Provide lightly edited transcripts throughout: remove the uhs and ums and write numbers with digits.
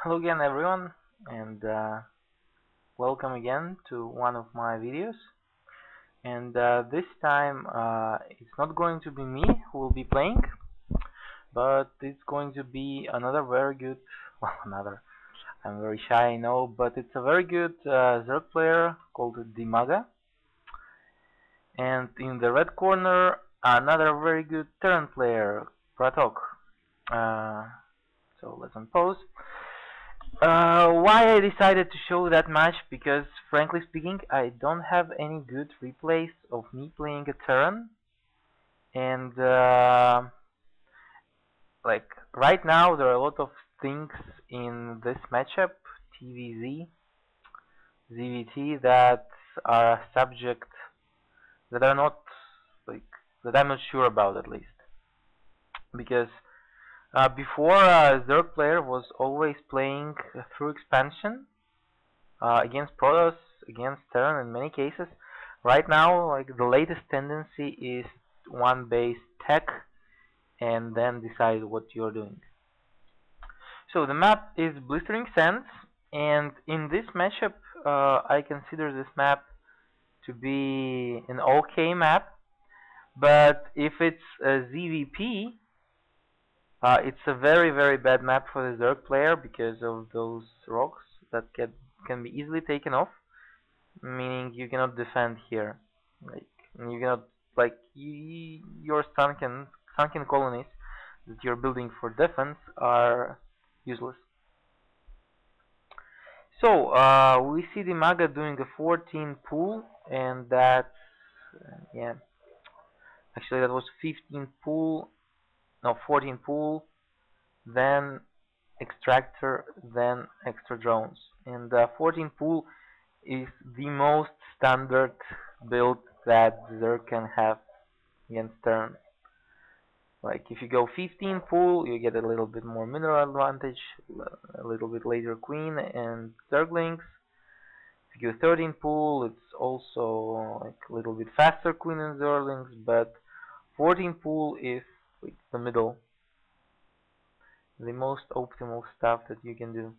Hello again everyone, and welcome again to one of my videos. And this time it's not going to be me who will be playing, but it's going to be another very good, well, I'm very shy, I know, but it's a very good Zerg player called DIMAGA. And in the red corner, another very good Terran player, BratOk. So let's unpause. Why I decided to show that match? Because frankly speaking, I don't have any good replays of me playing a Terran, and like right now there are a lot of things in this matchup, TVZ, ZVT, that are a subject that are not like that I'm not sure about, at least, because before Zerg player was always playing through expansion against Protoss, against Terran in many cases. Right now, like, the latest tendency is one base tech and then decide what you're doing. So the map is Blistering Sands, and in this matchup I consider this map to be an okay map, but if it's a ZvP, it's a very bad map for the Zerg player because of those rocks that can be easily taken off, meaning you cannot defend here. Like, you cannot, like, your sunken colonies that you're building for defense are useless. So we see DIMAGA doing a 14 pull, and that's yeah, actually that was 15 pull, no, 14 pull, then extractor, then extra drones. And 14 pull is the most standard build that Zerg can have against Terran. Like, if you go 15 pull, you get a little bit more mineral advantage, a little bit later queen and Zerglings. If you go 13 pull, it's also like a little bit faster queen and Zerglings, but 14 pull is like the middle, the most optimal stuff that you can do.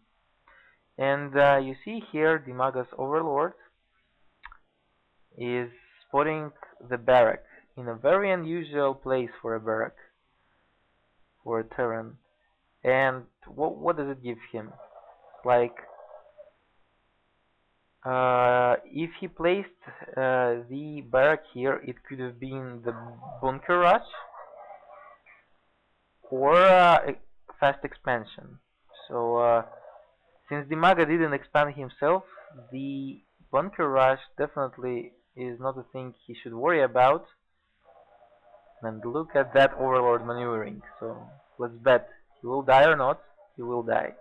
And you see here DIMAGA's Overlord is spotting the barrack in a very unusual place for a barrack, for a Terran. And what does it give him? Like, if he placed the barrack here, it could have been the bunker rush or fast expansion. So since DIMAGA didn't expand himself, the bunker rush definitely is not a thing he should worry about. And look at that Overlord maneuvering. So let's bet he will die or not. He will die.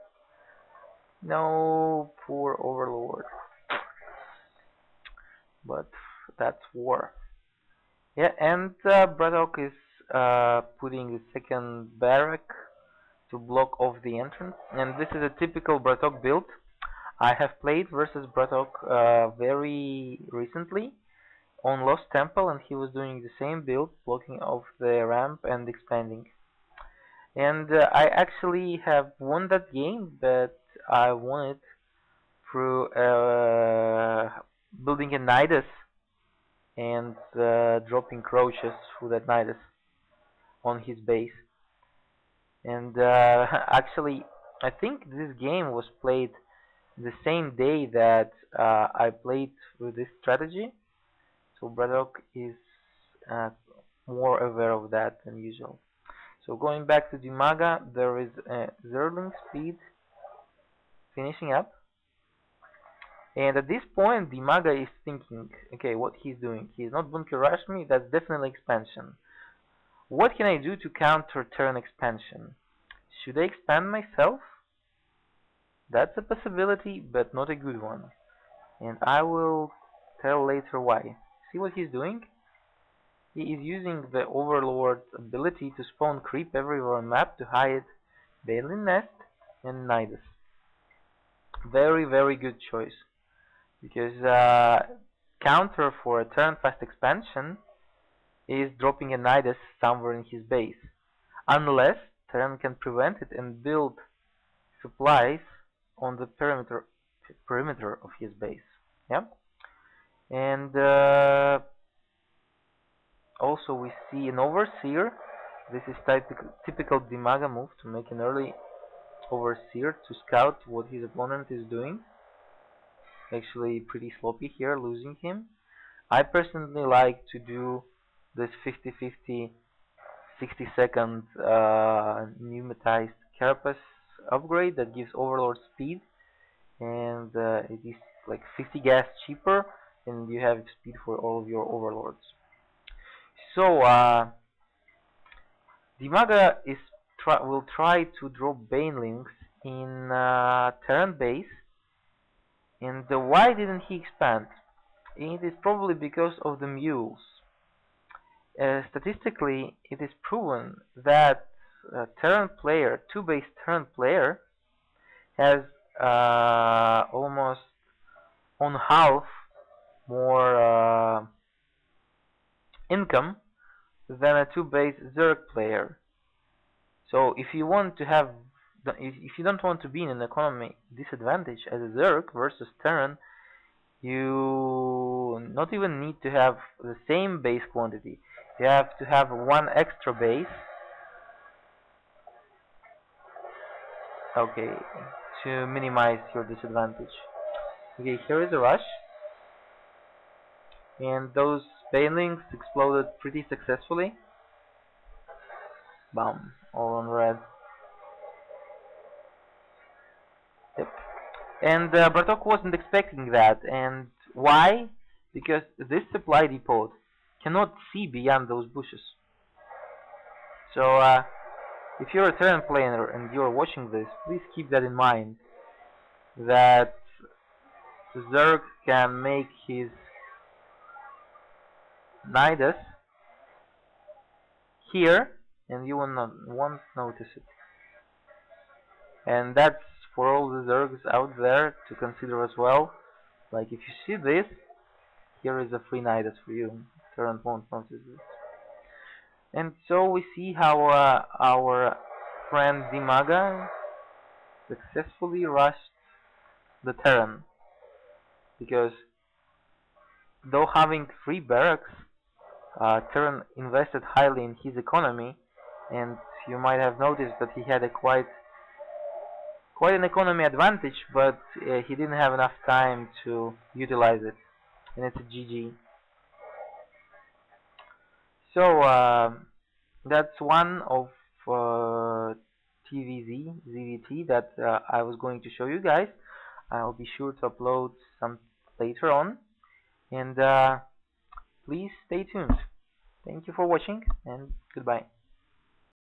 No, poor Overlord. But that's war. Yeah, and BratOk is putting the second barrack to block off the entrance, and this is a typical BratOk build. I have played versus BratOk very recently on Lost Temple, and he was doing the same build, blocking off the ramp and expanding. And I actually have won that game, but I won it through building a Nidus and dropping Roaches through that Nidus on his base. And actually, I think this game was played the same day that I played with this strategy. So BratOk is more aware of that than usual. So going back to DIMAGA, there is a Zergling speed finishing up. And at this point, DIMAGA is thinking, okay, what he's doing. He's not bunker rush me, that's definitely expansion. What can I do to counter Terran expansion? Should I expand myself? That's a possibility, but not a good one. And I will tell later why. See what he's doing? He is using the Overlord's ability to spawn creep everywhere on map to hide Bailin Nest and Nidus. Very good choice. Because counter for a Terran fast expansion is dropping a Nidus somewhere in his base. Unless Terran can prevent it and build supplies on the perimeter of his base. Yeah, and also we see an overseer. This is typical DIMAGA move to make an early overseer to scout what his opponent is doing. Actually pretty sloppy here, losing him. I personally like to do this 50-50 60-second pneumatized carapace upgrade that gives overlord speed, and it is like 50 gas cheaper, and you have speed for all of your overlords. So DIMAGA will try to drop banelings in Terran base, and why didn't he expand? It is probably because of the mules. Statistically, it is proven that Terran player, 2-base Terran player, has almost on half more income than a 2-base Zerg player. So if you want to have, if you don't want to be in an economy disadvantage as a Zerg versus Terran, you not even need to have the same base quantity. You have to have one extra base, okay, to minimize your disadvantage. Okay, here is a rush, and those banelings exploded pretty successfully. Bam, all on red. Yep. And BratOk wasn't expecting that. And why? Because this supply depot cannot see beyond those bushes. So if you're a Terran player and you're watching this, please keep that in mind, that Zerg can make his Nidus here and you won't notice it. And that's for all the Zergs out there to consider as well. Like, if you see this, here is a free Nidus for you. Terran won't notice this. And so we see how our friend DIMAGA successfully rushed the Terran, because though having 3 barracks, Terran invested highly in his economy, and you might have noticed that he had a quite an economy advantage, but he didn't have enough time to utilize it, and it's a GG. So that's one of ZvT that I was going to show you guys. I'll be sure to upload some later on, and please stay tuned. Thank you for watching, and goodbye.